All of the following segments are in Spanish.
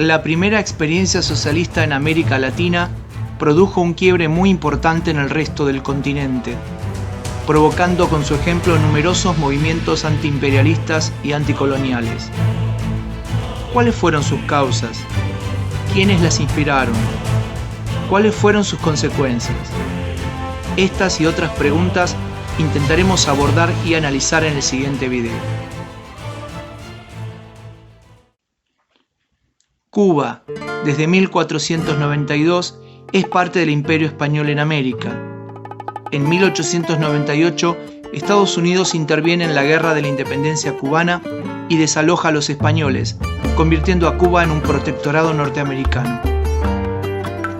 La primera experiencia socialista en América Latina produjo un quiebre muy importante en el resto del continente, provocando con su ejemplo numerosos movimientos antiimperialistas y anticoloniales. ¿Cuáles fueron sus causas? ¿Quiénes las inspiraron? ¿Cuáles fueron sus consecuencias? Estas y otras preguntas intentaremos abordar y analizar en el siguiente video. Cuba, desde 1492, es parte del Imperio Español en América. En 1898, Estados Unidos interviene en la Guerra de la Independencia cubana y desaloja a los españoles, convirtiendo a Cuba en un protectorado norteamericano.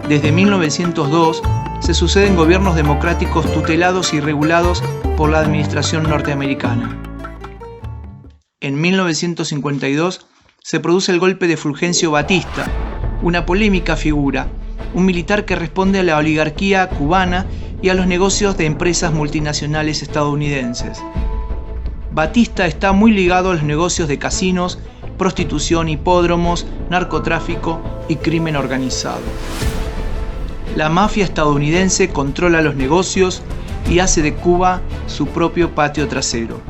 Desde 1902, se suceden gobiernos democráticos tutelados y regulados por la administración norteamericana. En 1952, se produce el golpe de Fulgencio Batista, una polémica figura, un militar que responde a la oligarquía cubana y a los negocios de empresas multinacionales estadounidenses. Batista está muy ligado a los negocios de casinos, prostitución, hipódromos, narcotráfico y crimen organizado. La mafia estadounidense controla los negocios y hace de Cuba su propio patio trasero.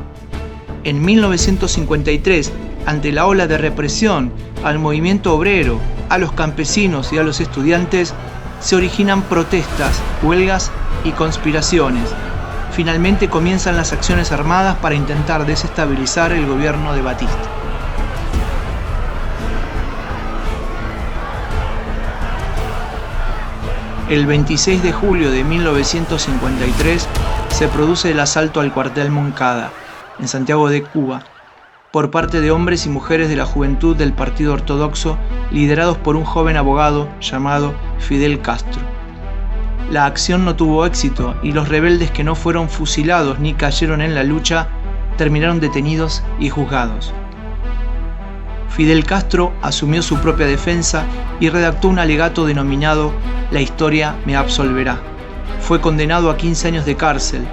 En 1953, ante la ola de represión al movimiento obrero, a los campesinos y a los estudiantes, se originan protestas, huelgas y conspiraciones. Finalmente comienzan las acciones armadas para intentar desestabilizar el gobierno de Batista. El 26 de julio de 1953 se produce el asalto al cuartel Moncada, en Santiago de Cuba, por parte de hombres y mujeres de la juventud del Partido Ortodoxo, liderados por un joven abogado llamado Fidel Castro. La acción no tuvo éxito y los rebeldes que no fueron fusilados ni cayeron en la lucha terminaron detenidos y juzgados. Fidel Castro asumió su propia defensa y redactó un alegato denominado "La historia me absolverá". Fue condenado a 15 años de cárcel,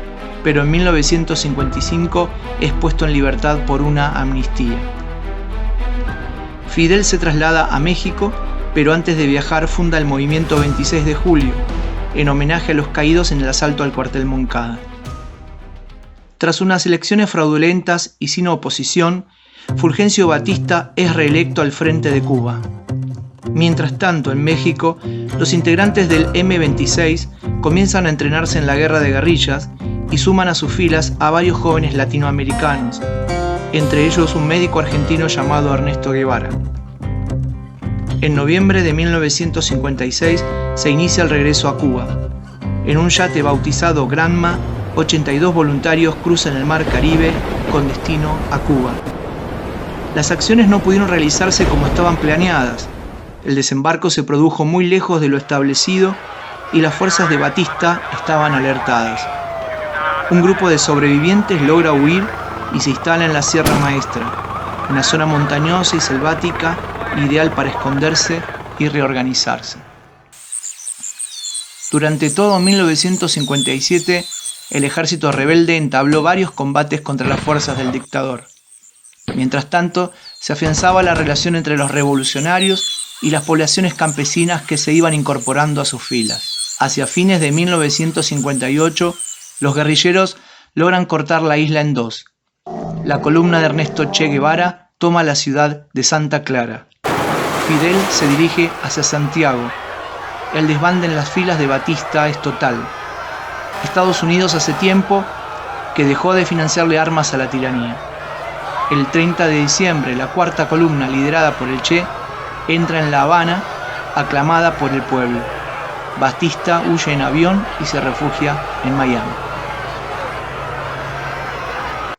pero en 1955 es puesto en libertad por una amnistía. Fidel se traslada a México, pero antes de viajar funda el movimiento 26 de julio, en homenaje a los caídos en el asalto al cuartel Moncada. Tras unas elecciones fraudulentas y sin oposición, Fulgencio Batista es reelecto al frente de Cuba. Mientras tanto, en México, los integrantes del M-26 comienzan a entrenarse en la guerra de guerrillas y suman a sus filas a varios jóvenes latinoamericanos, entre ellos un médico argentino llamado Ernesto Guevara. En noviembre de 1956 se inicia el regreso a Cuba. En un yate bautizado Granma, 82 voluntarios cruzan el mar Caribe con destino a Cuba. Las acciones no pudieron realizarse como estaban planeadas. El desembarco se produjo muy lejos de lo establecido y las fuerzas de Batista estaban alertadas. Un grupo de sobrevivientes logra huir y se instala en la Sierra Maestra, una zona montañosa y selvática ideal para esconderse y reorganizarse. Durante todo 1957, el ejército rebelde entabló varios combates contra las fuerzas del dictador. Mientras tanto, se afianzaba la relación entre los revolucionarios y las poblaciones campesinas que se iban incorporando a sus filas. Hacia fines de 1958, los guerrilleros logran cortar la isla en dos. La columna de Ernesto Che Guevara toma la ciudad de Santa Clara. Fidel se dirige hacia Santiago. El desbande en las filas de Batista es total. Estados Unidos hace tiempo que dejó de financiarle armas a la tiranía. El 30 de diciembre, la cuarta columna, liderada por el Che, entra en La Habana, aclamada por el pueblo. Batista huye en avión y se refugia en Miami.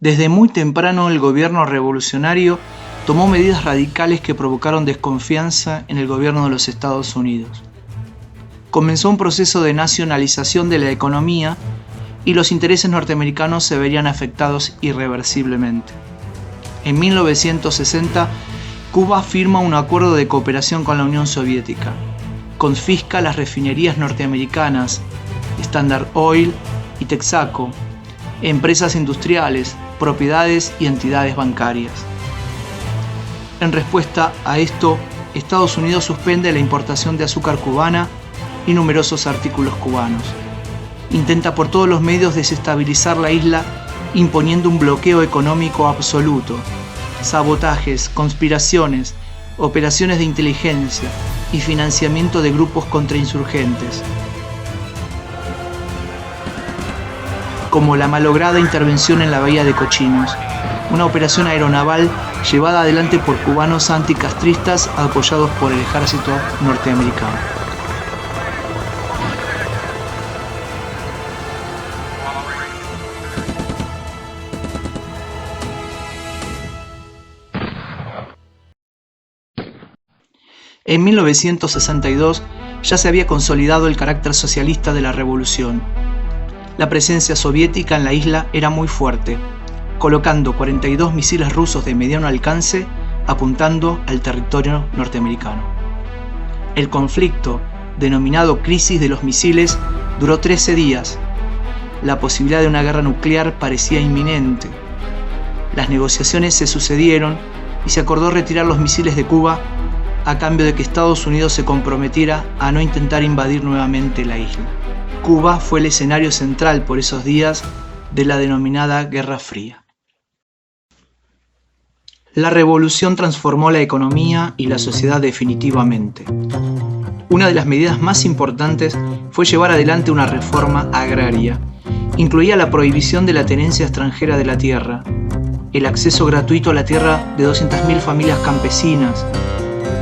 Desde muy temprano el gobierno revolucionario tomó medidas radicales que provocaron desconfianza en el gobierno de los Estados Unidos. Comenzó un proceso de nacionalización de la economía y los intereses norteamericanos se verían afectados irreversiblemente. En 1960, Cuba firma un acuerdo de cooperación con la Unión Soviética. Confisca las refinerías norteamericanas, Standard Oil y Texaco, empresas industriales, propiedades y entidades bancarias. En respuesta a esto, Estados Unidos suspende la importación de azúcar cubana y numerosos artículos cubanos. Intenta por todos los medios desestabilizar la isla, imponiendo un bloqueo económico absoluto, sabotajes, conspiraciones, operaciones de inteligencia y financiamiento de grupos contrainsurgentes, como la malograda intervención en la bahía de Cochinos, una operación aeronaval llevada adelante por cubanos anticastristas apoyados por el ejército norteamericano. En 1962 ya se había consolidado el carácter socialista de la revolución. La presencia soviética en la isla era muy fuerte, colocando 42 misiles rusos de mediano alcance apuntando al territorio norteamericano. El conflicto, denominado Crisis de los Misiles, duró 13 días. La posibilidad de una guerra nuclear parecía inminente. Las negociaciones se sucedieron y se acordó retirar los misiles de Cuba a cambio de que Estados Unidos se comprometiera a no intentar invadir nuevamente la isla. Cuba fue el escenario central por esos días de la denominada Guerra Fría. La revolución transformó la economía y la sociedad definitivamente. Una de las medidas más importantes fue llevar adelante una reforma agraria. Incluía la prohibición de la tenencia extranjera de la tierra, el acceso gratuito a la tierra de 200.000 familias campesinas,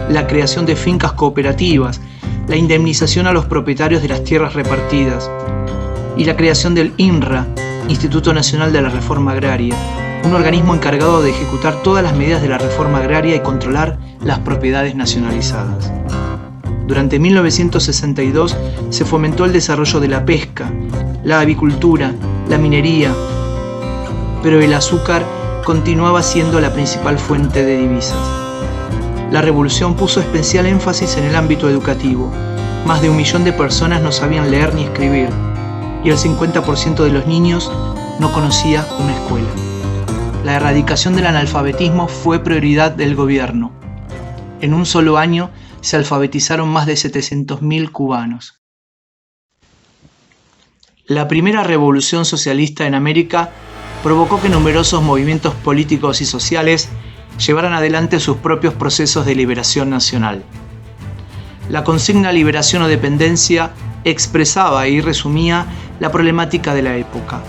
la creación de fincas cooperativas, la indemnización a los propietarios de las tierras repartidas y la creación del INRA, Instituto Nacional de la Reforma Agraria, un organismo encargado de ejecutar todas las medidas de la reforma agraria y controlar las propiedades nacionalizadas. Durante 1962 se fomentó el desarrollo de la pesca, la avicultura, la minería, pero el azúcar continuaba siendo la principal fuente de divisas. La revolución puso especial énfasis en el ámbito educativo. Más de 1 millón de personas no sabían leer ni escribir, y el 50% de los niños no conocía una escuela. La erradicación del analfabetismo fue prioridad del gobierno. En un solo año se alfabetizaron más de 700.000 cubanos. La primera revolución socialista en América provocó que numerosos movimientos políticos y sociales llevaran adelante sus propios procesos de liberación nacional. La consigna liberación o dependencia expresaba y resumía la problemática de la época.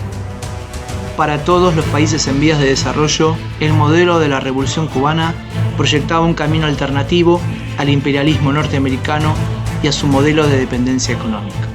Para todos los países en vías de desarrollo, el modelo de la Revolución cubana proyectaba un camino alternativo al imperialismo norteamericano y a su modelo de dependencia económica.